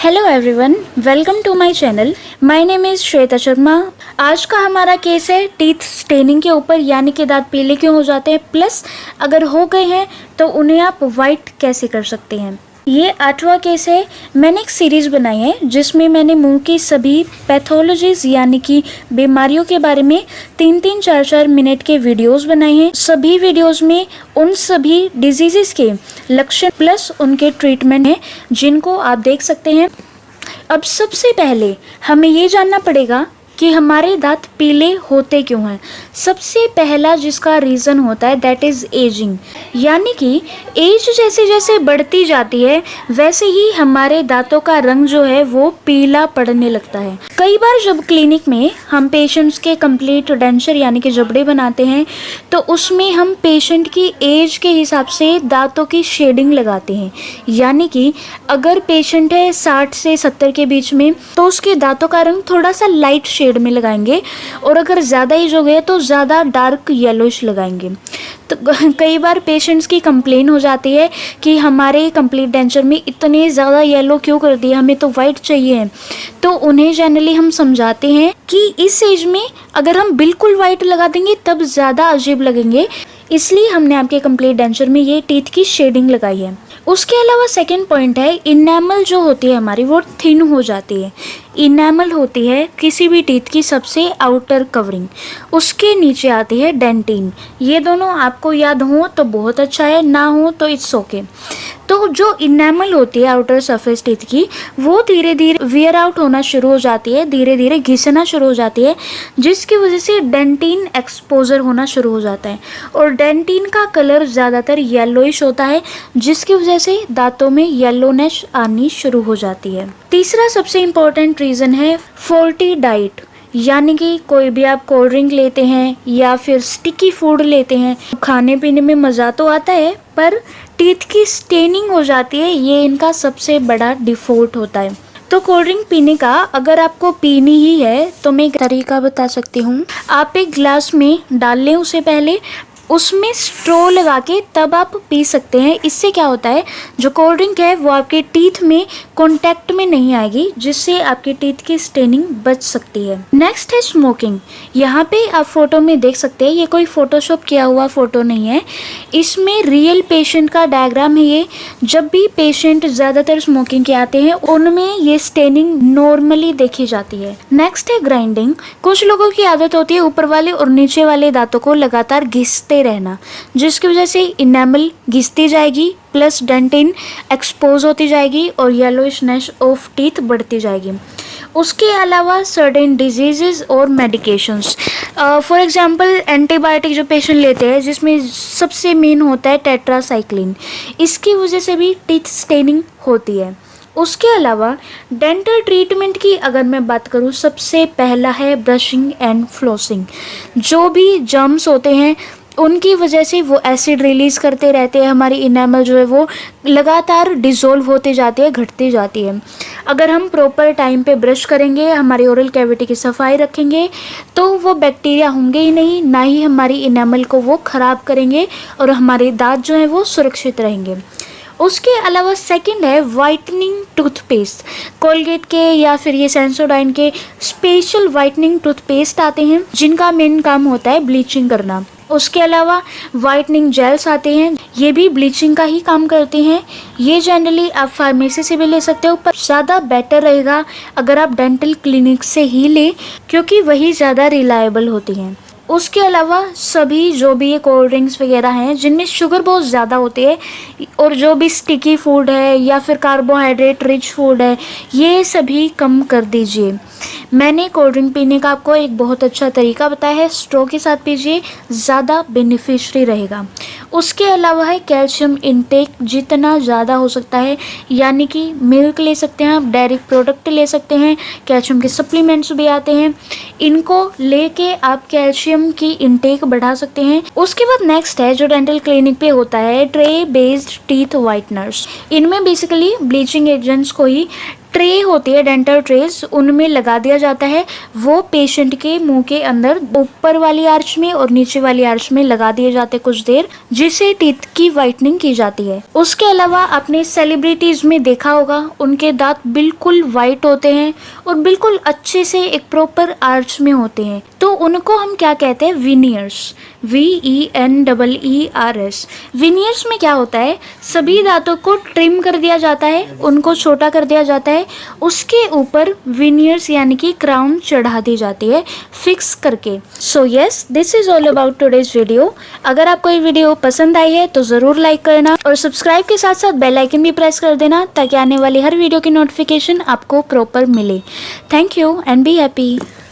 Hello everyone, welcome to my channel. My name is Shweta Sharma. आज का हमारा केस है टीथ स्टेनिंग के ऊपर, यानी कि दांत पीले क्यों हो जाते हैं, प्लस अगर हो गए हैं तो उन्हें आप वाइट कैसे कर सकते हैं। ये 8वां केस है। मैंने एक सीरीज़ बनाई है जिसमें मैंने मुंह की सभी पैथोलॉजीज यानी कि बीमारियों के बारे में 3-3, 4-4 मिनट के वीडियोस बनाए हैं। सभी वीडियोस में उन सभी डिजीज़ेस के लक्षण प्लस उनके ट्रीटमेंट हैं जिनको आप देख सकते हैं। अब सबसे पहले हमें ये जानना पड़ेगा कि हमारे दांत पीले होते क्यों हैं। सबसे पहला जिसका रीज़न होता है दैट इज़ एजिंग, यानी कि एज जैसे जैसे बढ़ती जाती है वैसे ही हमारे दांतों का रंग जो है वो पीला पड़ने लगता है। कई बार जब क्लिनिक में हम पेशेंट्स के कंप्लीट डेंचर यानी कि जबड़े बनाते हैं तो उसमें हम पेशेंट की एज के हिसाब से दांतों की शेडिंग लगाते हैं, यानी कि अगर पेशेंट है 60 से 70 के बीच में तो उसके दांतों का रंग थोड़ा सा लाइट शेड में लगाएंगे, और अगर ज़्यादा एज हो गया तो ज़्यादा डार्क येलोइश लगाएंगे। तो कई बार पेशेंट्स की कंप्लेन हो जाती है कि हमारे कंप्लीट डेंचर में इतने ज़्यादा येलो क्यों कर दिया, हमें तो वाइट चाहिए। तो उन्हें जनरली हम समझाते हैं कि इस एज में अगर हम बिल्कुल वाइट लगा देंगे तब ज़्यादा अजीब लगेंगे, इसलिए हमने आपके कंप्लीट डेंचर में ये टीथ की शेडिंग लगाई है। उसके अलावा सेकेंड पॉइंट है इनेमल जो होती है हमारी वो थिन हो जाती है। इनेमल होती है किसी भी टीथ की सबसे आउटर कवरिंग, उसके नीचे आती है डेंटिन। ये दोनों आपको याद हो तो बहुत अच्छा है, ना हो तो इट्स ओके। तो जो इनेमल होती है आउटर सरफेस टीथ की वो धीरे धीरे वियर आउट होना शुरू हो जाती है, धीरे धीरे घिसना शुरू हो जाती है, जिसकी वजह से डेंटिन एक्सपोजर होना शुरू हो जाता है। और डेंटिन का कलर ज़्यादातर येलोइश होता है, जिसकी वजह से दांतों में येलोनेस आनी शुरू हो जाती है। तीसरा सबसे इम्पोर्टेंट रीज़न है फॉल्टी डाइट, यानी कि कोई भी आप कोल्ड ड्रिंक लेते हैं या फिर स्टिकी फूड लेते हैं, खाने पीने में मज़ा तो आता है पर टीथ की स्टेनिंग हो जाती है, ये इनका सबसे बड़ा डिफॉल्ट होता है। तो कोल्ड ड्रिंक पीने का अगर आपको पीनी ही है तो मैं एक तरीका बता सकती हूँ। आप एक ग्लास में डाल लें, उसे पहले उसमें स्ट्रॉ लगा के तब आप पी सकते हैं। इससे क्या होता है, जो कोल्ड ड्रिंक है वो आपके टीथ में कांटेक्ट में नहीं आएगी, जिससे आपके टीथ की स्टेनिंग बच सकती है। नेक्स्ट है स्मोकिंग। यहाँ पे आप फोटो में देख सकते हैं, ये कोई फोटोशॉप किया हुआ फोटो नहीं है, इसमें रियल पेशेंट का डायग्राम है ये। जब भी पेशेंट ज़्यादातर स्मोकिंग के आते हैं उनमें ये स्टेनिंग नॉर्मली देखी जाती है। नेक्स्ट है ग्राइंडिंग। कुछ लोगों की आदत होती है ऊपर वाले और नीचे वाले दांतों को लगातार घिसते रहना, जिसकी वजह से इनेमल घिसती जाएगी प्लस डेंटिन एक्सपोज होती जाएगी और येलोइशनेस ऑफ टीथ बढ़ती जाएगी। उसके अलावा सर्टेन डिजीजेस और मेडिकेशंस, फॉर एग्जांपल एंटीबायोटिक जो पेशेंट लेते हैं जिसमें सबसे मेन होता है टेट्रासाइक्लिन, इसकी वजह से भी टीथ स्टेनिंग होती है। उसके अलावा डेंटल ट्रीटमेंट की अगर मैं बात करूँ, सबसे पहला है ब्रशिंग एंड फ्लॉसिंग। जो भी जर्म्स होते हैं उनकी वजह से वो एसिड रिलीज़ करते रहते हैं, हमारी इनेमल जो है वो लगातार डिज़ोल्व होती जाती है, घटती जाती है। अगर हम प्रॉपर टाइम पे ब्रश करेंगे, हमारी ओरल कैविटी की सफाई रखेंगे तो वो बैक्टीरिया होंगे ही नहीं, ना ही हमारी इनेमल को वो ख़राब करेंगे और हमारे दांत जो हैं वो सुरक्षित रहेंगे। उसके अलावा सेकंड है वाइटनिंग टूथपेस्ट। कोलगेट के या फिर ये सेंसोडाइन के स्पेशल वाइटनिंग टूथपेस्ट आते हैं जिनका मेन काम होता है ब्लीचिंग करना। उसके अलावा वाइटनिंग जेल्स आते हैं, ये भी ब्लीचिंग का ही काम करते हैं। ये जनरली आप फार्मेसी से भी ले सकते हो, पर ज़्यादा बेटर रहेगा अगर आप डेंटल क्लिनिक से ही लें, क्योंकि वही ज़्यादा रिलायबल होती हैं। उसके अलावा सभी जो भी ये कोल्ड ड्रिंक्स वगैरह हैं जिनमें शुगर बहुत ज़्यादा होती है, और जो भी स्टिकी फूड है या फिर कार्बोहाइड्रेट रिच फूड है, ये सभी कम कर दीजिए। मैंने कोल्ड ड्रिंक पीने का आपको एक बहुत अच्छा तरीका बताया है, स्ट्रॉ के साथ पीजिए, ज़्यादा बेनिफिशियरी रहेगा। उसके अलावा है कैल्शियम इनटेक जितना ज़्यादा हो सकता है, यानी कि मिल्क ले सकते हैं आप, डेयरी प्रोडक्ट ले सकते हैं, कैल्शियम के सप्लीमेंट्स भी आते हैं, इनको लेके आप कैल्शियम की इनटेक बढ़ा सकते हैं। उसके बाद नेक्स्ट है जो डेंटल क्लिनिक पे होता है ट्रे बेस्ड टीथ वाइटनर्स। इनमें बेसिकली ब्लीचिंग एजेंट्स को ही ट्रे होती है, डेंटल ट्रेस, उनमें लगा दिया जाता है। वो पेशेंट के मुंह के अंदर ऊपर वाली आर्च में और नीचे वाली आर्च में लगा दिए जाते कुछ देर, जिससे टीथ की वाइटनिंग की जाती है। उसके अलावा आपने सेलिब्रिटीज में देखा होगा, उनके दांत बिल्कुल वाइट होते हैं और बिल्कुल अच्छे से एक प्रॉपर आर्च में होते हैं, तो उनको हम क्या कहते हैं? विनियर्स। VENEERS। विनियर्स में क्या होता है? सभी दांतों को ट्रिम कर दिया जाता है, उनको छोटा कर दिया जाता है, उसके ऊपर विनियर्स यानी कि क्राउन चढ़ा दी जाती है फिक्स करके। So yes, this is all about today's video. अगर आपको ये वीडियो पसंद आई है तो ज़रूर लाइक करना और सब्सक्राइब के साथ साथ बेल आइकन भी प्रेस कर देना, ताकि आने वाली हर वीडियो की नोटिफिकेशन आपको प्रॉपर मिले। Thank you and be happy.